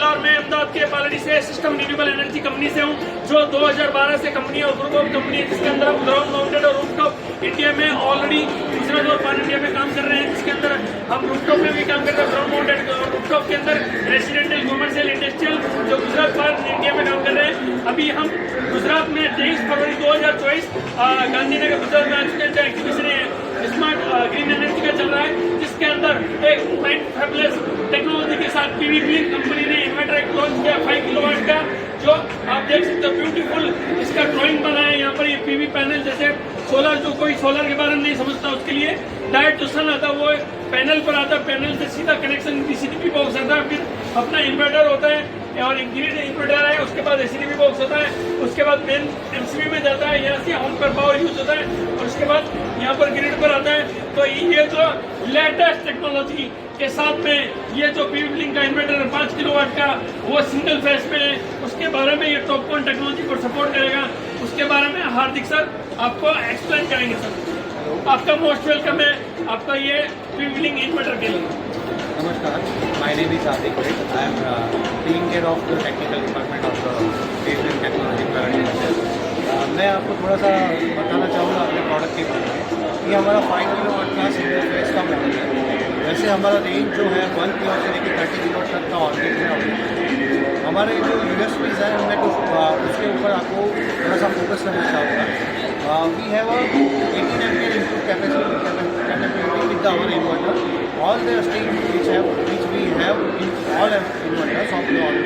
नमस्कार, मैं अहमदाबाद के पालड़ी से सिस्टम रिन्यूएबल एनर्जी कंपनी से हूँ, जो 2012 से कंपनी और ग्रुप ऑफ कंपनी है, जिसके अंदर हम ग्राउंड माउंटेड और रूफटॉप इंडिया में ऑलरेडी दूसरा दौर पान इंडिया में काम कर रहे हैं, जिसके अंदर हम रूफटॉप में भी काम कर रहे हैं। ग्राउंड माउंटेड और रूफटॉप के अंदर रेसिडेंशियल, कमर्शियल, इंडस्ट्रियल जो गुजरात पान इंडिया में काम कर रहे हैं। अभी हम गुजरात में 23 फरवरी 2024 गांधीनगर गुजरात में आ चुके हैं, जो एक्टिविशन स्मार्ट ग्रीन एनर्जी का चल रहा है, जिसके अंदर एक माइंड फैबुलस टेक्नोलॉजी के साथ पीवी ब्लिंक कंपनी ने इन्वर्टर एक लॉन्च किया 5 किलोवाट का, जो आप देख सकते हो ब्यूटीफुल इसका ड्राइंग बना है। यहाँ पर ये पीवी पैनल जैसे सोलर, जो कोई सोलर के बारे में नहीं समझता उसके लिए डायरेक्ट जो सन आता है वो पैनल पर आता है, पैनल से सीधा कनेक्शन डीसीटीपी बॉक्स आता है, फिर अपना इन्वर्टर होता है और ग्रिड इन्वर्टर है, उसके बाद एसीडीपी बॉक्स होता है, उसके बाद मेन एमसीबी में जाता है, यहाँ से होम पर पावर यूज होता है और उसके बाद यहाँ पर ग्रिड पर आता है। तो ये जो लेटेस्ट टेक्नोलॉजी के साथ में ये जो पीवी ब्लिंक का इन्वर्टर 5 किलोवाट का वो सिंगल फेस पे है, उसके बारे में ये टॉपकॉन टेक्नोलॉजी को सपोर्ट करेगा, उसके बारे में हार्दिक सर आपको एक्सप्लेन करेंगे। सर आपका मोस्ट वेलकम है आपका ये पीवी ब्लिंक इन्वर्टर के लिए। नमस्कार, my name is Hardik Parekh. I am taking care of the technical department of the Pavement Technology Private Limited. मैं आपको थोड़ा सा बताना चाहूँगा अपने प्रोडक्ट के बारे में। ये हमारा 5 किलोवाट का सिंगल फेस का मॉडल है। वैसे हमारा रेंज जो है 1 किलो से लेकर 30 किलो तक का ऑर्डर है। हमारे जो यूएसपीज है उनमें कुछ उसके ऊपर आपको थोड़ा सा फोकस करना चाहूँगा। We have 18 ampere input capacity with our inverter. All the streams which we have in all inverters of the all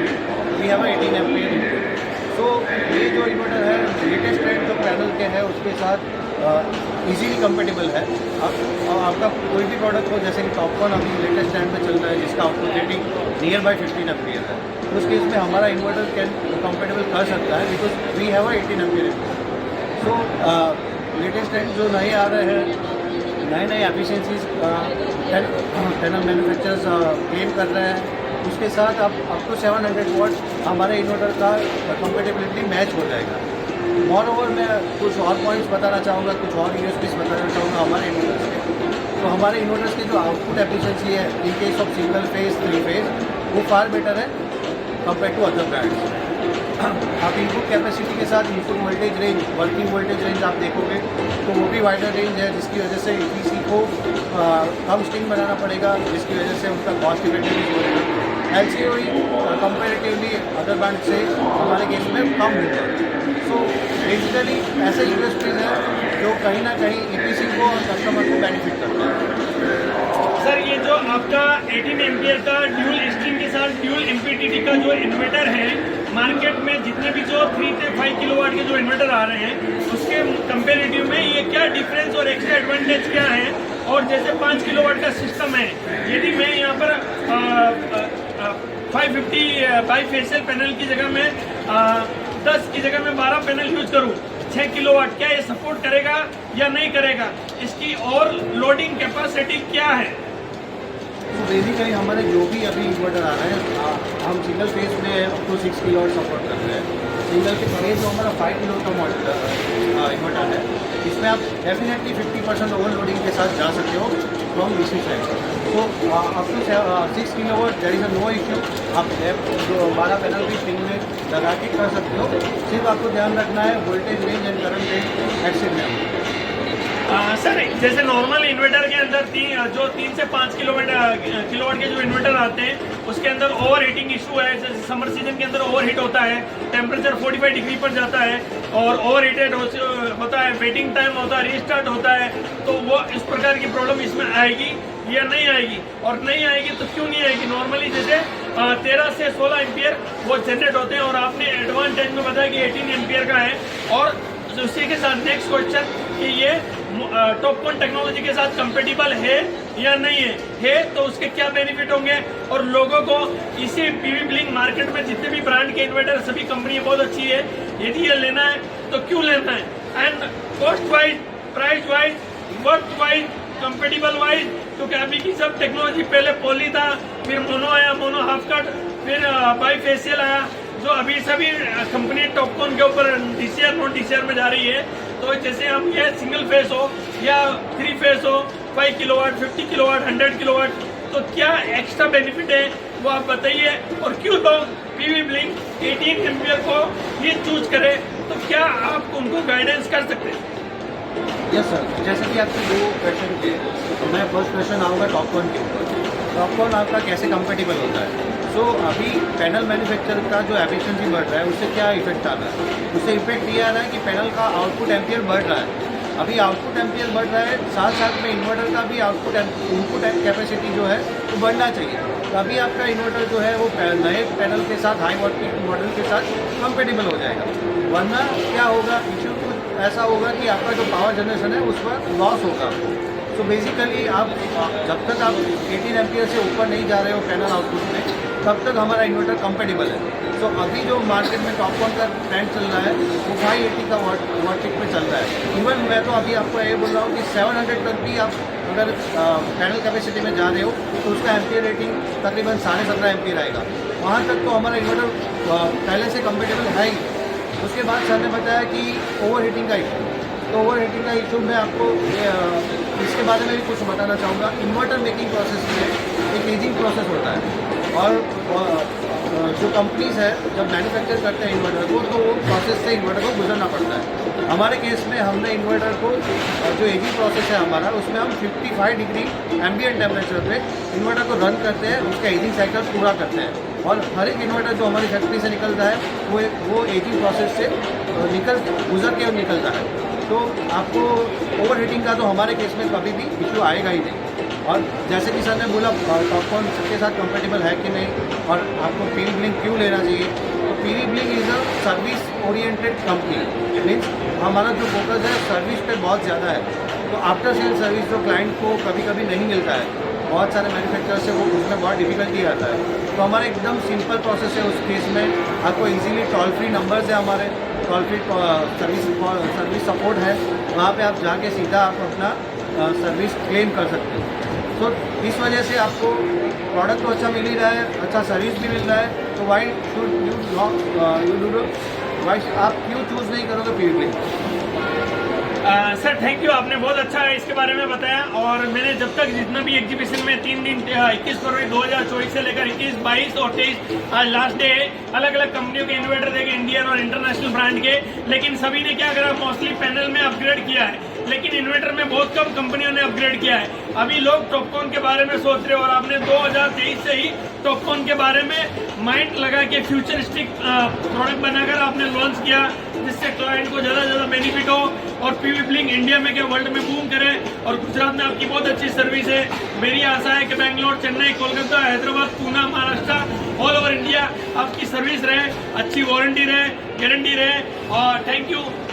we have a 18 ampere inverter. So ये जो इन्वर्टर है लेटेस्ट ट्रेंड जो पैनल के है उसके साथ इजीली कंपेटेबल है। अब आपका कोई भी प्रोडक्ट हो, जैसे कि टॉपकॉन अभी लेटेस्ट ट्रेंड में चल रहा है जिसका output rating near by 15 ampere है, तो उस केस में हमारा इन्वर्टर कैन कंपेटेबल कर सकता है because we have a 18 ampere inverter. So latest trend जो नए आ रहे हैं, नए एफिशिएंसीज पैनल मैन्युफैक्चरर्स क्लेम कर रहे हैं, उसके साथ अब अप टू 700 वाट हमारे इन्वर्टर का कंपेटेबिलिटी मैच हो जाएगा। मोर ओवर मैं कुछ और पॉइंट्स बताना चाहूँगा, कुछ और यूएसपीज बताना चाहूँगा हमारे इन्वर्टर्स के। तो हमारे इन्वर्टर्स के जो आउटपुट एफिशिएंसी है in case of single phase 3 phase वो फार बेटर है कंपेयर टू अदर ब्रांड्स। आप इनपुट कैपेसिटी के साथ input voltage range, working voltage range आप देखोगे तो वो भी वाइडर रेंज है, जिसकी वजह से ईपीसी को कम स्ट्रिंग बनाना पड़ेगा, जिसकी वजह से उनका कॉस्ट इफेक्टिव होगा। एलसीओई कंपेरेटिवली अदर ब्रांड से हमारे केस में कम होगा। सो बेसिकली ऐसे यूएसपीज हैं जो कहीं ना कहीं ईपीसी को और कस्टमर को बेनिफिट करता है। सर ये जो आपका 18 एम्पियर का ड्यूल स्ट्रिंग के साथ ड्यूल एमपीटीटी का जो इन्वर्टर है, मार्केट में जितने भी जो 3 से 5 किलोवाट के जो इन्वर्टर आ रहे हैं उसके कंपेरेटिव में ये क्या डिफरेंस और एक्स्ट्रा एडवांटेज क्या है? और जैसे 5 किलोवाट का सिस्टम है, यदि मैं यहाँ पर 550 बाईफेशियल पैनल की जगह में 10 की जगह में 12 पैनल यूज करूँ 6 किलोवाट, क्या ये सपोर्ट करेगा या नहीं करेगा? इसकी और लोडिंग कैपेसिटी क्या है? तो बेसिकली हमारे जो भी अभी इन्वर्टर आ रहे हैं, हम सिंगल फेज में अप टू 6 किलोवाट सपोर्ट कर रहे हैं। सिंगल फेज जो हमारा 5 किलो का इन्वर्टर है, इसमें आप डेफिनेटली 50% ओवरलोडिंग के साथ जा सकते हो फ्रॉम डीसी साइड। तो up to 6 kilowatt there is no issue. आप जो 12 पैनल भी स्ट्रिंग में लगा के कर सकते हो। सिर्फ आपको ध्यान रखना है voltage range and current range access में। सर जैसे नॉर्मल इन्वर्टर के अंदर 3 से 5 किलोवाट के जो इन्वर्टर आते हैं उसके अंदर ओवर हीटिंग इशू है। जैसे समर सीजन के अंदर ओवर हीट होता है, टेम्परेचर 45 डिग्री पर जाता है और ओवर हीटेड होता है, वेटिंग टाइम होता है, रीस्टार्ट होता है, तो वो इस प्रकार की प्रॉब्लम इसमें आएगी या नहीं आएगी? और नहीं आएगी तो क्यों नहीं आएगी? नॉर्मली जैसे 13 से 16 एम्पियर वो जनरेट होते हैं और आपने एडवांटेज में बताया कि 18 एम्पियर का है। और उसी के साथ नेक्स्ट क्वेश्चन कि ये टॉपकॉन टेक्नोलॉजी के साथ कंपेटिबल है या नहीं है तो उसके क्या बेनिफिट होंगे? और लोगों को इसी पीवी ब्लिंक मार्केट में जितने भी ब्रांड के इन्वर्टर सभी कंपनी बहुत अच्छी है, यदि ये लेना है तो क्यों लेना है? And cost wise, price wise, worth wise, compatible wise, क्योंकि अभी की सब टेक्नोलॉजी पहले पॉली था, फिर मोनो आया, मोनो हाफ कट, फिर बाईफेशियल आया, जो अभी सभी कंपनी टॉपकॉन के ऊपर डीसीआर नॉन डीसीआर में जा रही है। तो जैसे हम ये सिंगल फेस हो या 3 फेस हो, 5 किलोवाट, 50 किलोवाट, 100 किलोवाट, तो क्या एक्स्ट्रा बेनिफिट है वो आप बताइए। और क्यों लोग पीवी ब्लिंक 18 एम्पियर को ही चूज करें, तो क्या आप उनको गाइडेंस कर सकते हैं? यस सर, जैसे कि आपके दो क्वेश्चन थे, तो मैं फर्स्ट क्वेश्चन आऊँगा टॉपकॉन के ऊपर। टॉपकॉन आपका कैसे कंपेटिबल होता है? सो अभी पैनल मैन्युफैक्चर का जो एफिशिएंसी बढ़ रहा है उससे क्या इफेक्ट आ रहा है? उससे इफेक्ट ये आ रहा है कि पैनल का आउटपुट एम्पियर बढ़ रहा है। अभी आउटपुट एम्पियर बढ़ रहा है, साथ साथ में इन्वर्टर का भी इनपुट कैपेसिटी जो है वो बढ़ना चाहिए। तो अभी आपका इन्वर्टर जो है वो नए पैनल के साथ, हाई वोल्टेज मॉडल के साथ कंपेटिबल हो जाएगा। वरना क्या होगा, इशू कुछ ऐसा होगा कि आपका जो पावर जनरेशन है उस पर लॉस होगा। सो बेसिकली आप जब तक आप 18 एम्पियर से ऊपर नहीं जा रहे हो पैनल आउटपुट में, तब तक हमारा इन्वर्टर कंपेटिबल है। सो अभी जो मार्केट में टॉपकॉन का ट्रेंड चल रहा है वो 580 का वॉटिक में चल रहा है। इवन मैं तो अभी आपको ये बोल रहा हूँ कि 700 तक भी आप अगर पैनल कैपेसिटी में जा रहे हो तो उसका एम्पियर रेटिंग तकरीबन 17.5 एम्पियर आएगा। वहाँ तक तो हमारा इन्वर्टर पहले से कंपेटेबल है ही। उसके बाद सर ने बताया कि ओवर हीटिंग का इशू, तो ओवर हीटिंग का इशू मैं आपको इसके बारे में भी कुछ बताना चाहूँगा। इन्वर्टर मेकिंग प्रोसेस में एक एजिंग प्रोसेस होता है और जो कंपनीज है जब मैन्युफैक्चर करते हैं इन्वर्टर को, तो वो प्रोसेस से इन्वर्टर को गुजरना पड़ता है। हमारे केस में हमने इन्वर्टर को जो एजिंग प्रोसेस है हमारा, उसमें हम 55 डिग्री एम्बिएंट टेम्परेचर पे इन्वर्टर को रन करते हैं, उसका एजिंग साइकिल पूरा करते हैं। और हर एक इन्वर्टर जो हमारी फैक्ट्री से निकलता है वो एजिंग प्रोसेस से गुजर के निकलता है। तो आपको ओवर हीटिंग का तो हमारे केस में कभी भी इशू आएगा ही नहीं। और जैसे कि सर ने बोला टॉपकॉन के साथ कंपेटेबल है कि नहीं और आपको पीवी ब्लिंक क्यों लेना चाहिए, तो PV blink is a service oriented company. Means हमारा जो फोकस है सर्विस पे बहुत ज़्यादा है। तो आफ्टर सेल सर्विस जो क्लाइंट को कभी कभी नहीं मिलता है, बहुत सारे मैन्युफैक्चर से वो उसमें बहुत डिफिकल्टी आता है। तो हमारा एकदम सिंपल प्रोसेस है उस केस में। आपको इजीली टोल फ्री नंबर्स है हमारे, टोल फ्री सर्विस सपोर्ट है, वहाँ पे आप जाके सीधा आप अपना सर्विस क्लेम कर सकते हो। तो इस वजह से आपको प्रोडक्ट तो अच्छा मिल ही रहा है, अच्छा सर्विस भी मिल रहा है। तो वाई शुड आप क्यों चूज़ नहीं करोगे PV blink? Sir thank you, आपने बहुत अच्छा इसके बारे में बताया। और मैंने जब तक जितना भी एग्जीबिशन में 3 दिन 21 फरवरी 2024 से लेकर 21, 22 और 23 आज लास्ट डे है, अलग अलग कंपनियों के इन्वर्टर देखे, इंडियन और इंटरनेशनल ब्रांड के। लेकिन सभी ने क्या करा, मोस्टली पैनल में अपग्रेड किया है, लेकिन इन्वर्टर में बहुत कम कंपनियों ने अपग्रेड किया है। अभी लोग टॉपकॉन के बारे में सोच रहे हो और आपने 2023 से ही टॉपकॉन के बारे में माइंड लगा के फ्यूचरिस्टिक प्रोडक्ट बनाकर आपने लॉन्च किया, जिससे क्लाइंट को ज़्यादा से ज़्यादा बेनिफिट हो और पीवी ब्लिंक इंडिया में क्या वर्ल्ड में बूम करे। और गुजरात में आपकी बहुत अच्छी सर्विस है। मेरी आशा है कि Bangalore, Chennai, Kolkata, Hyderabad, Poona, Maharashtra, all over India आपकी सर्विस रहे, अच्छी वारंटी रहे, गारंटी रहे। और थैंक यू।